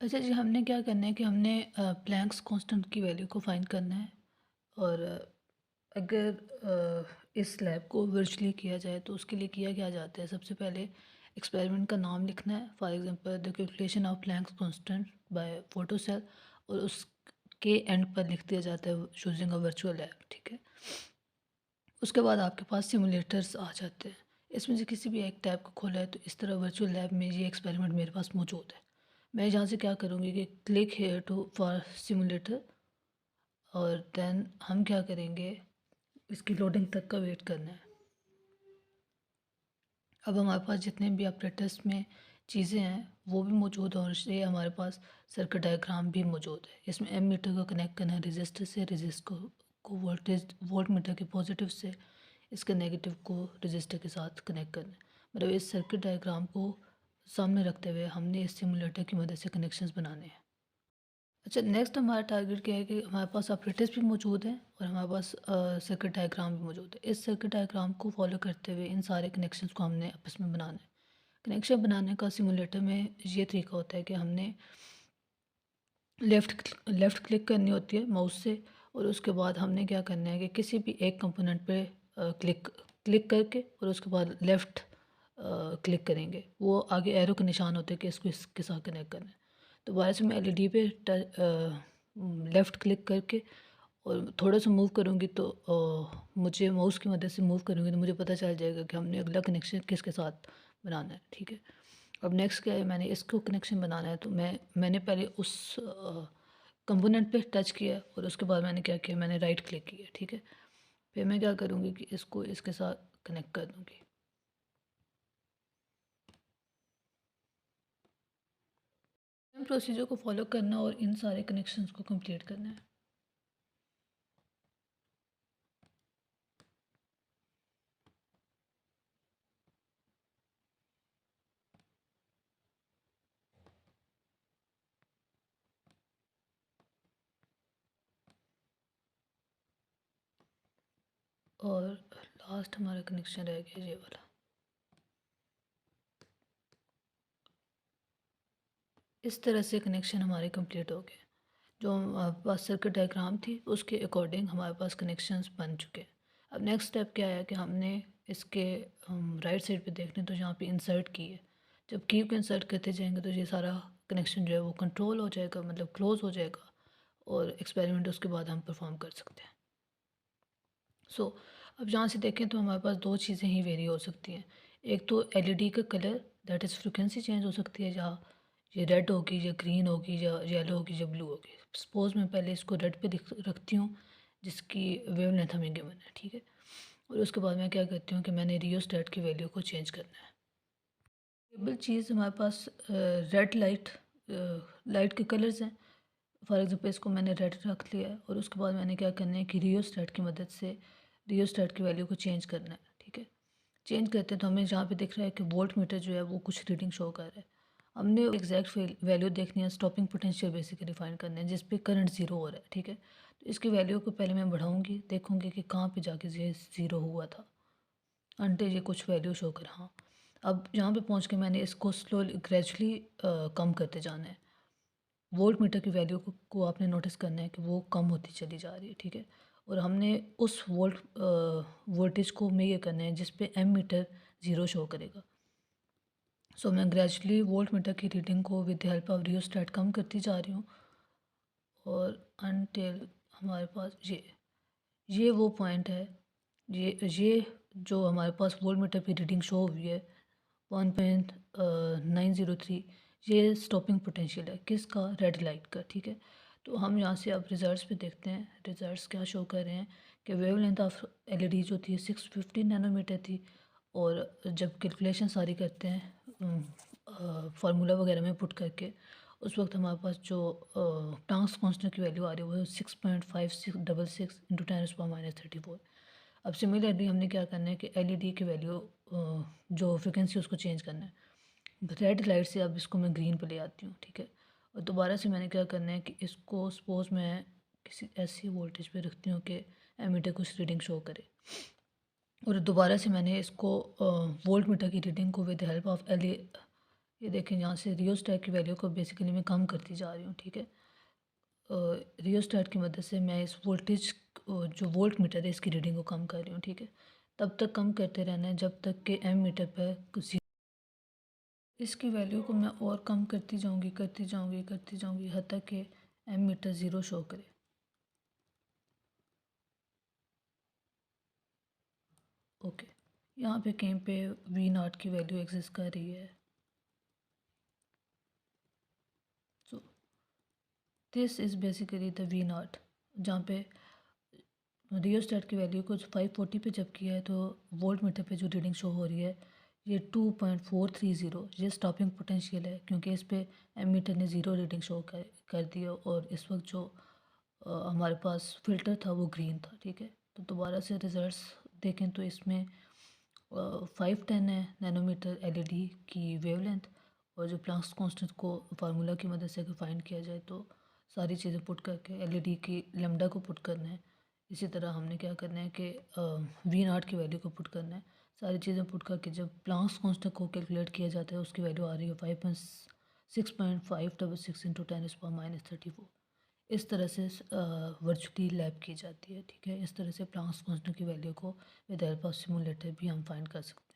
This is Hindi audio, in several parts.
अच्छा जी, हमने क्या करना है कि हमने प्लैंक्स कांस्टेंट की वैल्यू को फाइंड करना है। और अगर इस लैब को वर्चुअली किया जाए तो उसके लिए किया क्या जाता है, सबसे पहले एक्सपेरिमेंट का नाम लिखना है। For example the calculation of Planck's constant by photocell, और उसके एंड पर लिख दिया जाता है चूजिंग अ वर्चुअल लैब। ठीक है, उसके बाद आपके पास सिमुलेटर्स आ जाते हैं। इसमें से किसी भी एक टैब को खोला है तो इस तरह वर्चुअल लैब में ये एक्सपेरिमेंट मेरे पास मौजूद है। मैं यहाँ से क्या करूँगी कि click here to for simulator, और देन हम क्या करेंगे, इसकी लोडिंग तक का वेट करना है। अब हमारे पास जितने भी ऑपरेटर्स में चीज़ें हैं वो भी मौजूद हैं, और ये हमारे पास सर्किट डायग्राम भी मौजूद है। इसमें एम मीटर को कनेक्ट करना है रजिस्टर से, रजिस्टर को वोल्टेज वोल्ट मीटर के पॉजिटिव से, इसके नेगेटिव को रजिस्टर के साथ कनेक्ट करना है। मतलब इस सर्किट डायग्राम को सामने रखते हुए हमने इस सिमुलेटर की मदद से कनेक्शंस बनाने हैं। अच्छा, नेक्स्ट हमारा टारगेट क्या है कि हमारे पास ऑपरेटर्स भी मौजूद हैं और हमारे पास सर्किट डायग्राम भी मौजूद है। इस सर्किट डायग्राम को फॉलो करते हुए इन सारे कनेक्शंस को हमने आपस में बनाना है। कनेक्शन बनाने का सिमुलेटर में ये तरीका होता है कि हमने लेफ़्ट क्लिक करनी होती है माउस से, और उसके बाद हमने क्या करना है कि किसी भी एक कंपोनेंट पे क्लिक क्लिक करके और उसके बाद लेफ़्ट क्लिक करेंगे। वो आगे एरो के निशान होते हैं कि इसको इसके साथ कनेक्ट करना है। दोबारा से मैं एलईडी पे लेफ़्ट क्लिक करके और थोड़ा सा मूव करूँगी तो मुझे माउस की मदद से मूव करूँगी तो मुझे पता चल जाएगा कि हमने अगला कनेक्शन किसके साथ बनाना है। ठीक है, अब नेक्स्ट क्या है, मैंने इसको कनेक्शन बनाना है तो मैंने पहले उस कंपोनेंट पे टच किया और उसके बाद मैंने क्या किया, मैंने राइट क्लिक किया। ठीक है, फिर मैं क्या करूँगी कि इसको इसके साथ कनेक्ट कर दूँगी। प्रोसीजर को फॉलो करना और इन सारे कनेक्शंस को कंप्लीट करना है। और लास्ट हमारा कनेक्शन रह गया ये वाला। इस तरह से कनेक्शन हमारे कंप्लीट हो गए। जो हमारे पास सर्किट डायग्राम थी उसके अकॉर्डिंग हमारे पास कनेक्शंस बन चुके हैं। अब नेक्स्ट स्टेप क्या है कि हमने इसके राइट साइड पे देखने तो यहाँ पे इंसर्ट की है। जब की को इंसर्ट करते जाएंगे तो ये सारा कनेक्शन जो है वो कंट्रोल हो जाएगा, मतलब क्लोज हो जाएगा, और एक्सपेरिमेंट उसके बाद हम परफॉर्म कर सकते हैं। सो अब यहाँ से देखें तो हमारे पास दो चीज़ें ही वेरी हो सकती हैं। एक तो एलईडी का colour, that is frequency change हो सकती है, जहाँ ये रेड होगी या ग्रीन होगी या येलो होगी या ब्लू होगी। सपोज़ मैं पहले इसको रेड पे रखती हूँ जिसकी वेवलेंथ हमें गिवन है। ठीक है, और उसके बाद मैं क्या करती हूँ कि मैंने रियोस्टेट की वैल्यू को चेंज करना है। टेबल चीज़ हमारे पास रेड लाइट, लाइट के कलर्स हैं। फॉर एग्जांपल इसको मैंने रेड रख लिया है और उसके बाद मैंने क्या करना है कि रियोस्टेट की मदद से रियोस्टेट की वैल्यू को चेंज करना है। ठीक है, चेंज करते हैं तो हमें जहाँ पे दिख रहा है कि वोल्ट मीटर जो है वो कुछ रीडिंग शो कर रहा है। हमने एग्जैक्ट वैल्यू देखनी है, स्टॉपिंग पोटेंशियल बेसिकली फाइंड करना है जिस पे करंट ज़ीरो हो रहा है। ठीक है, तो इसकी वैल्यू को पहले मैं बढ़ाऊंगी, देखूंगी कि कहाँ पे जाके ये ज़ीरो हुआ था, अंटे ये कुछ वैल्यू शो कर। हाँ, अब यहाँ पे पहुँच के मैंने इसको स्लोली ग्रेजुअली कम करते जाना है। वोल्ट मीटर की वैल्यू को आपने नोटिस करना है कि वो कम होती चली जा रही है। ठीक है, और हमने उस वोल्टेज को मेजर करना है जिस पे एम मीटर ज़ीरो शो करेगा। सो मैं ग्रेजुअली वोल्ट मीटर की रीडिंग को with the help of rheostat कम करती जा रही हूँ, और अनटिल हमारे पास ये वो पॉइंट है। ये जो हमारे पास वोल्ट मीटर की रीडिंग शो हुई है 1.903, ये स्टॉपिंग पोटेंशियल है किसका, रेड लाइट का। ठीक है, तो हम यहाँ से अब रिजल्ट्स पे देखते हैं। रिजल्ट्स क्या शो कर रहे हैं कि वेवलेंथ ऑफ एलईडी जो थी 650 नैनोमीटर थी, और जब कैलकुलेशन सारी करते हैं फार्मूला वगैरह में पुट करके, उस वक्त हमारे पास जो टांग्स कांस्टेंट की वैल्यू आ रही है वो 6.5666 इंटू 10⁻⁻34। अब सिमिलरली हमने क्या करना है कि एलईडी की वैल्यू जो फ्रिक्वेंसी उसको चेंज करना है। रेड लाइट से अब इसको मैं ग्रीन पे ले आती हूँ। ठीक है, और दोबारा से मैंने क्या करना है कि इसको सपोज मैं किसी ऐसी वोल्टेज पे रखती हूँ कि एमीटर कुछ रीडिंग शो करे, और दोबारा से मैंने इसको वोल्ट मीटर की रीडिंग को विद हेल्प ऑफ ये देखें यहाँ से रियोस्टेट की वैल्यू को बेसिकली मैं कम करती जा रही हूँ, ठीक है। रियोस्टेट की मदद से मैं इस वोल्टेज जो वोल्ट मीटर है इसकी रीडिंग को कम कर रही हूँ, ठीक है। तब तक कम करते रहना है जब तक कि एम मीटर पर कुछ इसकी वैल्यू को मैं और कम करती जाऊँगी यहाँ तक कि एम मीटर ज़ीरो शो करे। ओके, यहाँ पे कहीं पे वी नॉट की वैल्यू एग्जिस्ट कर रही है। So this is basically the V naught, जहाँ पे रियोस्टेट की वैल्यू को 540 पे जब किया है तो वोल्ट मीटर पे जो रीडिंग शो हो रही है ये 2.430, ये स्टॉपिंग पोटेंशियल है क्योंकि इस पे एम मीटर ने ज़ीरो रीडिंग शो कर दी है और इस वक्त जो हमारे पास फ़िल्टर था वो ग्रीन था, ठीक है। तो दोबारा से रिज़ल्ट्स देखें तो इसमें 510 है नैनोमीटर एलईडी की वेवलेंथ, और जो प्लांक्स कांस्टेंट को फार्मूला की मदद से अगर फाइंड किया जाए तो सारी चीज़ें पुट करके एलईडी की लैम्डा को पुट करना है। इसी तरह हमने क्या करना है कि वी नॉट की वैल्यू को पुट करना है। सारी चीज़ें पुट करके जब प्लांक्स कांस्टेंट को कैलकुलेट किया जाता है उसकी वैल्यू आ रही है 5.656 इंटू 10⁻34। इस तरह से वर्चुअली लैब की जाती है, ठीक है। इस तरह से प्लांक्स कांस्टेंट की वैल्यू को विद हेल्प ऑफ सिमुलेटर भी हम फाइंड कर सकते हैं।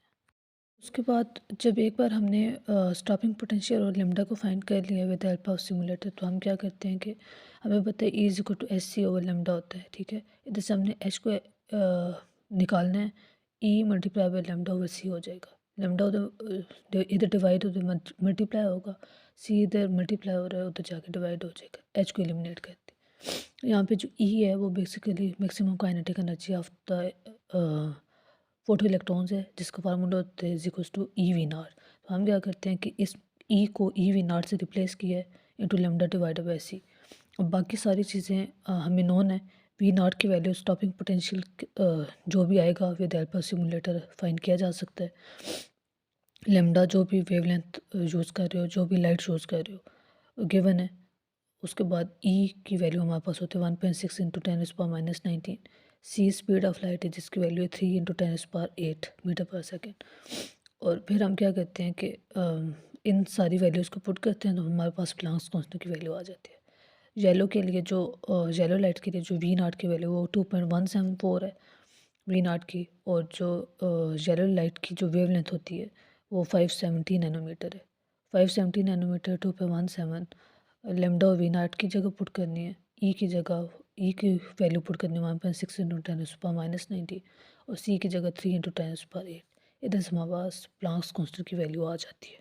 उसके बाद जब एक बार हमने स्टॉपिंग पोटेंशियल और लेमडा को फाइंड कर लिया विद हेल्प ऑफ सिमुलेटर, तो हम क्या करते हैं कि हमें पता है E is equal to H C over lambda होता है, ठीक है। इधर से हमने एच को निकालना है, ई मल्टीप्लाई बाई लेमडा ओवर सी हो जाएगा। लेमडा उधर इधर डिवाइड उधर मल्टीप्लाई होगा, सी इधर मल्टीप्लाई हो रहा है उधर जाके डिवाइड हो जाएगा। एच को एलिमिनेट करते हैं। यहाँ पे जो ई है वो basically maximum kinetic energy of the photo electrons है जिसका फार्मूला होता है equals to E V naught. तो हम क्या करते हैं कि इस ई को ई वी नाट से रिप्लेस किया है इंटू लेमडा डिवाइड बाई सी। और बाकी सारी चीज़ें हमें नोन है। वी नाट की वैल्यू स्टॉपिंग पोटेंशियल जो भी आएगा with help of simulator find किया जा सकता है। लेमडा जो भी वेवलेंथ यूज़ कर रहे हो, जो भी लाइट यूज़ कर रहे हो गिवन है। उसके बाद ई की वैल्यू हमारे पास होती है 1.6 into 10⁻⁻19। C speed of light है जिसकी वैल्यू है 3 इंटू 10⁸ मीटर पर सेकेंड। और फिर हम क्या करते हैं कि इन सारी वैल्यूज़ को पुट करते हैं तो हमारे पास प्लांक्स कांस्टेंट की वैल्यू आ जाती है। येलो के लिए जो येलो लाइट के लिए जो वी नाट की वैल्यू वो 2.174 है वी नाट की, और जो येलो लाइट की जो वेवलेंथ होती है वो 570 नैनोमीटर है। 570 नैनोमीटर 2.17 लेमडा वी नाट की जगह पुट करनी है, ई की जगह ई की वैल्यू पुट करनी है 1.6 इंटू 10⁻⁻90 और सी की जगह 3 इंटू 10⁸। इधर से हमारे पास प्लांक्स कांस्टेंट की वैल्यू आ जाती है।